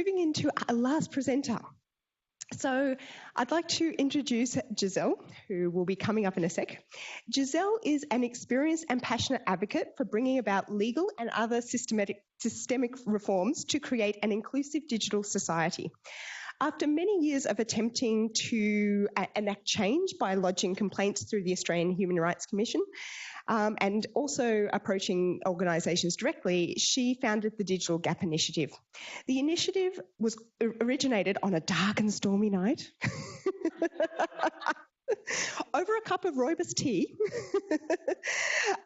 moving into our last presenter. So I'd like to introduce Gisele, who will be coming up in a sec. Gisele is an experienced and passionate advocate for bringing about legal and other systemic reforms to create an inclusive digital society. After many years of attempting to enact change by lodging complaints through the Australian Human Rights Commission and also approaching organisations directly, she founded the Digital Gap Initiative. The initiative was originated on a dark and stormy night over a cup of rooibos tea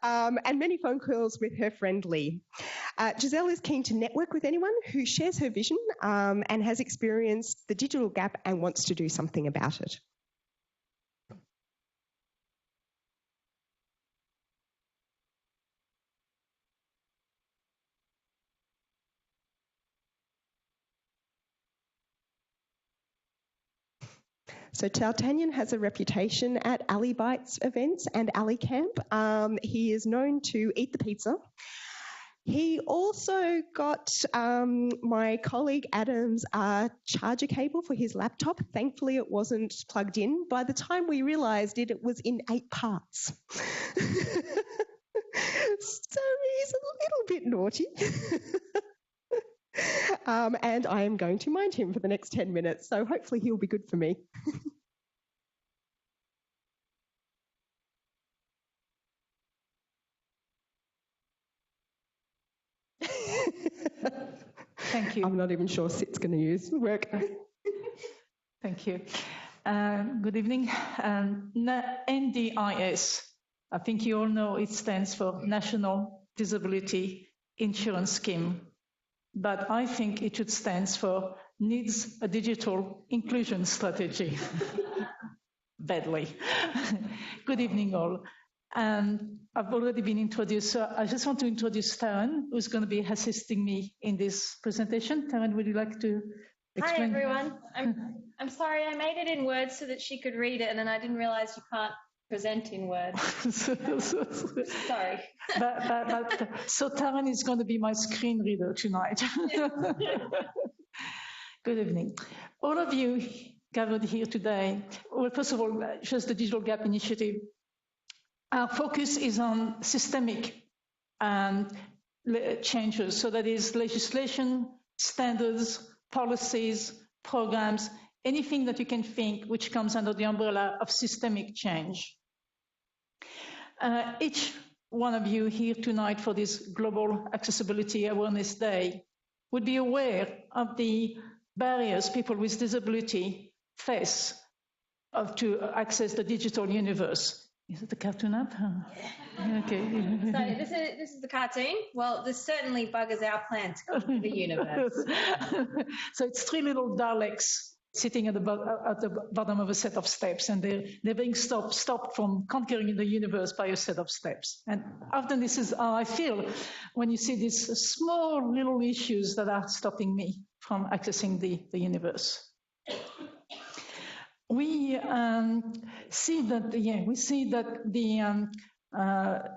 and many phone calls with her friend Lee. Gisele is keen to network with anyone who shares her vision and has experienced the digital gap and wants to do something about it. So Tartanian has a reputation at Bytes events and Alley Camp. He is known to eat the pizza. He also got my colleague Adam's charger cable for his laptop. Thankfully, it wasn't plugged in. By the time we realised it was in 8 parts. So he's a little bit naughty. And I am going to mind him for the next 10 minutes, so hopefully he'll be good for me. Thank you. I'm not even sure Sit's going to work. Thank you. Good evening. NDIS, I think you all know it stands for National Disability Insurance Scheme, but I think it should stand for Needs a Digital Inclusion Strategy. Badly. Good evening, all. I've already been introduced, so I just want to introduce Taryn, who's going to be assisting me in this presentation. Taryn, would you like to explain? Hi, everyone. I'm sorry, I made it in Word so that she could read it, and then I didn't realise you can't present in Word. Sorry. So Taryn is going to be my screen reader tonight. Good evening. All of you gathered here today, well, first of all, just the Digital Gap Initiative. Our focus is on systemic changes, so that is legislation, standards, policies, programs, anything that you can think which comes under the umbrella of systemic change. Each one of you here tonight for this Global Accessibility Awareness Day would be aware of the barriers people with disability face to access the digital universe. Is it the cartoon app? Yeah. Okay. So this is the cartoon. Well, this certainly buggers our plan to come to the universe. So it's 3 little Daleks sitting at the bottom of a set of steps, and they're being stopped from conquering the universe by a set of steps. And often this is how I feel when you see these small little issues that are stopping me from accessing the universe. We see that the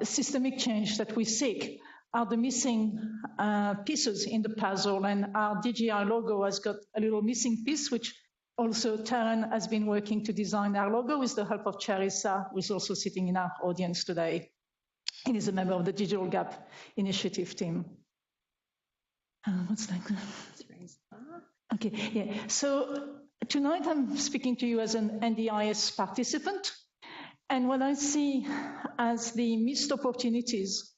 systemic change that we seek are the missing pieces in the puzzle, and our DGI logo has got a little missing piece, which also Taryn has been working to design our logo with the help of Charissa, who is also sitting in our audience today. He is a member of the Digital Gap Initiative team. What's that? Okay, yeah. So tonight I'm speaking to you as an NDIS participant, and what I see as the missed opportunities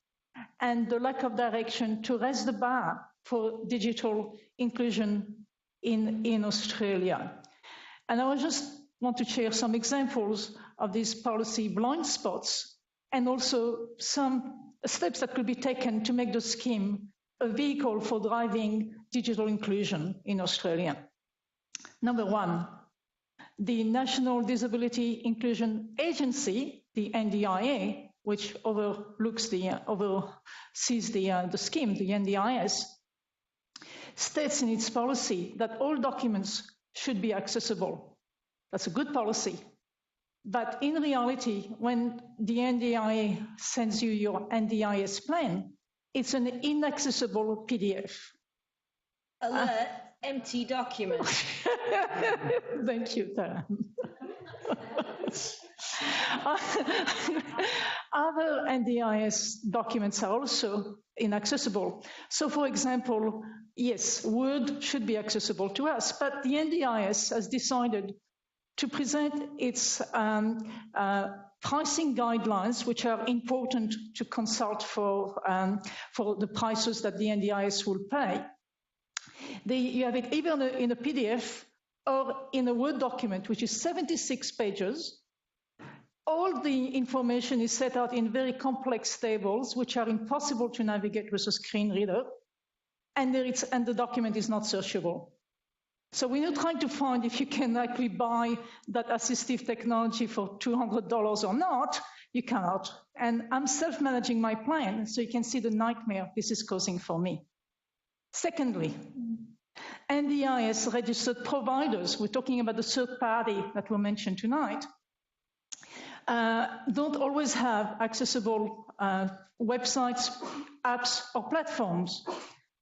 and the lack of direction to raise the bar for digital inclusion in Australia. And I just want to share some examples of these policy blind spots and also some steps that could be taken to make the scheme a vehicle for driving digital inclusion in Australia. Number one, the National Disability Inclusion Agency, the NDIA, which oversees the scheme, the NDIS, states in its policy that all documents should be accessible. That's a good policy. But in reality, when the NDIA sends you your NDIS plan, it's an inaccessible PDF. Alert, empty document. Thank you, Tara. Other NDIS documents are also inaccessible. So, for example, yes, Word should be accessible to us, but the NDIS has decided to present its pricing guidelines, which are important to consult for the prices that the NDIS will pay. You have it either in a PDF or in a Word document, which is 76 pages. All the information is set out in very complex tables, which are impossible to navigate with a screen reader, and the document is not searchable. So when you're trying to find if you can actually buy that assistive technology for $200 or not, you cannot. And I'm self-managing my plan, so you can see the nightmare this is causing for me. Secondly, NDIS registered providers, we're talking about the third party that were mentioned tonight, don't always have accessible websites, apps, or platforms.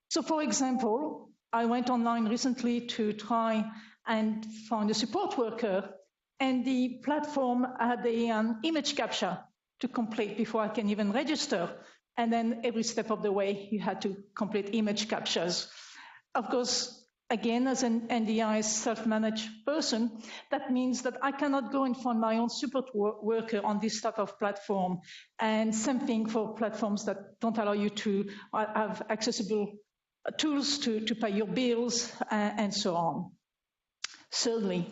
So for example, I went online recently to try and find a support worker, and the platform had an image capture to complete before I can even register. And then every step of the way, you had to complete image captures. Of course, again, as an NDI self-managed person, that means that I cannot go and find my own support worker on this type of platform. And same thing for platforms that don't allow you to have accessible tools to pay your bills and so on. Thirdly,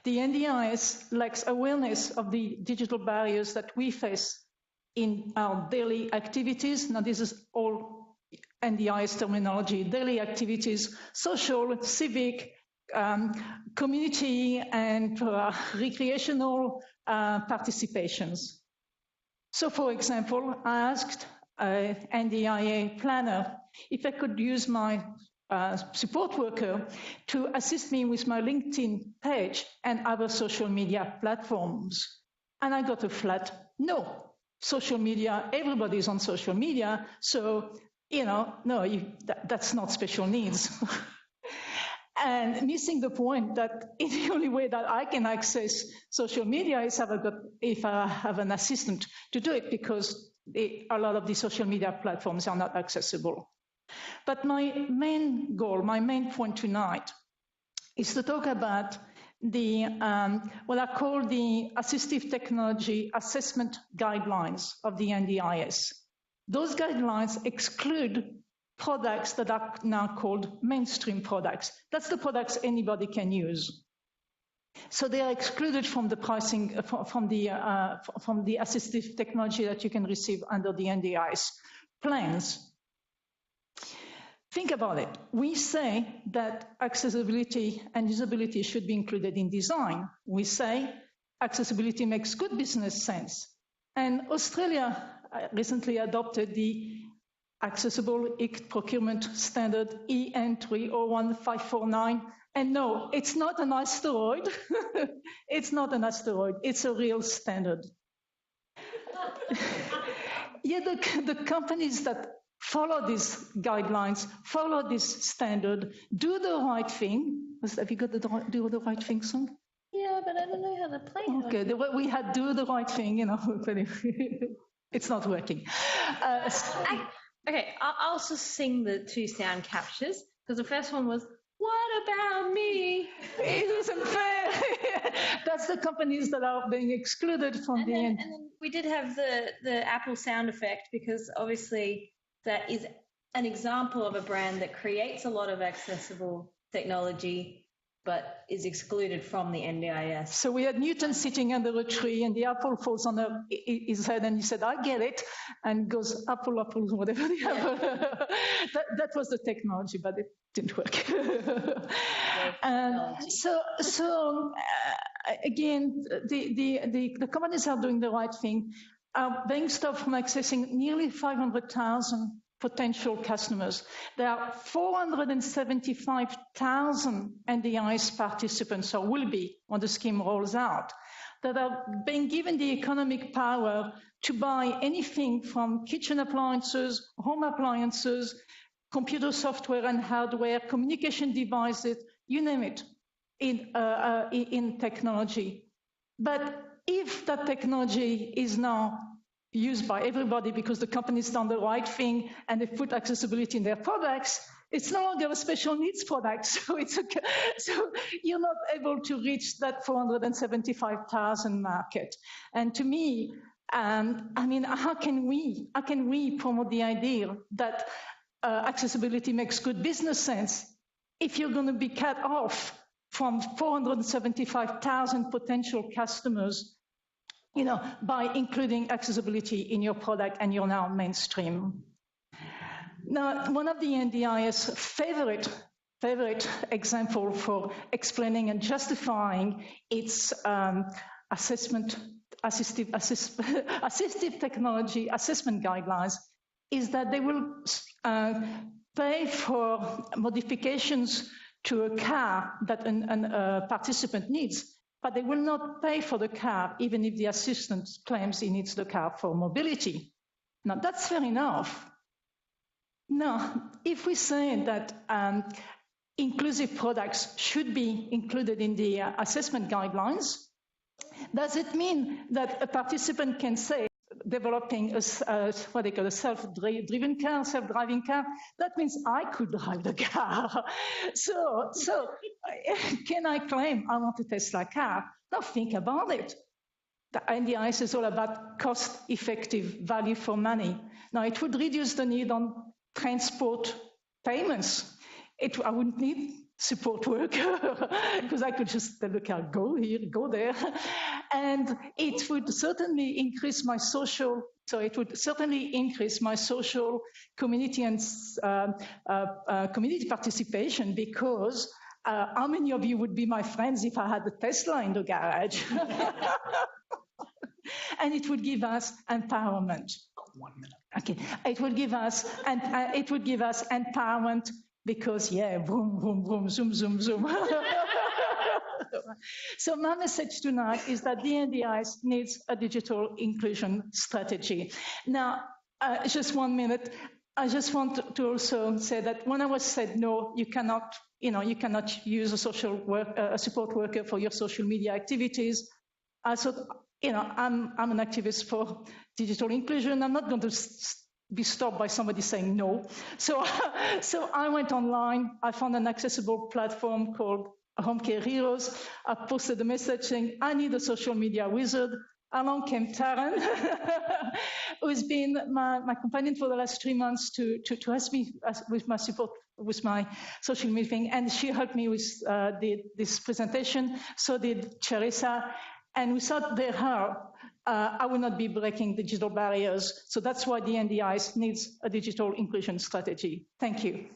the NDIS lacks awareness of the digital barriers that we face in our daily activities. Now, this is all NDIS terminology, daily activities, social, civic, community, and recreational participations. So, for example, I asked an NDIA planner if I could use my support worker to assist me with my LinkedIn page and other social media platforms. And I got a flat no. Social media, everybody's on social media, so, that's not special needs. And missing the point that the only way that I can access social media is if I have an assistant to do it, because a lot of the social media platforms are not accessible. But my main goal, my main point tonight is to talk about the what I call the Assistive Technology Assessment Guidelines of the NDIS. Those guidelines exclude products that are now called mainstream products. That's the products anybody can use. So they are excluded from the pricing, from the assistive technology that you can receive under the NDIS plans. Think about it. We say that accessibility and usability should be included in design. We say accessibility makes good business sense. And Australia recently adopted the Accessible Procurement Standard EN 301549. And no, it's not an asteroid. It's not an asteroid. It's a real standard. Yeah, the companies that follow these guidelines, follow this standard, do the right thing. Have you got the do the right thing song? Yeah, but I don't know how to play it. Okay, we had do the right thing, it's not working. Okay, I'll just sing the two sound captures, because the first one was, what about me? It isn't fair. That's the companies that are being excluded from the end. And then we did have the Apple sound effect, because obviously that is an example of a brand that creates a lot of accessible technology but is excluded from the NDIS. So we had Newton sitting under a tree, and the apple falls on his head, and he said, I get it, and goes, apple, whatever the apple. That was the technology, but it didn't work. Again, the companies are doing the right thing, being stopped from accessing nearly 500,000 potential customers. There are 475,000 NDIS participants, or will be when the scheme rolls out, that are being given the economic power to buy anything from kitchen appliances, home appliances, computer software and hardware, communication devices, you name it, in technology. But if that technology is now used by everybody because the company's done the right thing and they put accessibility in their products, it's no longer a special needs product. So so you're not able to reach that 475,000 market. And to me, I mean, how can we promote the idea that accessibility makes good business sense if you're going to be cut off from 475,000 potential customers, you know, by including accessibility in your product and you're now mainstream? Now, one of the NDIS favorite example for explaining and justifying its assistive technology assessment guidelines is that they will pay for modifications to a car that a participant needs, but they will not pay for the car even if the assistant claims he needs the car for mobility. Now, that's fair enough. Now, if we say that inclusive products should be included in the assessment guidelines, does it mean that a participant can say, developing what they call a self-driven car, self-driving car, that means I could drive the car. So can I claim I want a Tesla car? Now think about it. The NDIS is all about cost-effective value for money. Now it would reduce the need on transport payments. I wouldn't need support worker because I could just tell the car, go here, go there. And it would certainly increase my social, community and community participation, because how many of you would be my friends if I had a Tesla in the garage? And it would give us empowerment. 1 minute. Okay, it would give us empowerment because, yeah, boom, boom, boom, zoom, zoom, zoom. So my message tonight is that the NDIS needs a digital inclusion strategy. Now, just 1 minute. I just want to also say that when I was said no, you cannot use a support worker for your social media activities, I thought, I'm an activist for digital inclusion. I'm not going to be stopped by somebody saying no. So I went online. I found an accessible platform called Home Care Heroes. I posted a message saying, I need a social media wizard. Along came Taryn, who's been my companion for the last 3 months to help me with my support with my social media thing. And she helped me with this presentation. So did Charissa. And without their help, I will not be breaking digital barriers. So that's why the NDIS needs a digital inclusion strategy. Thank you.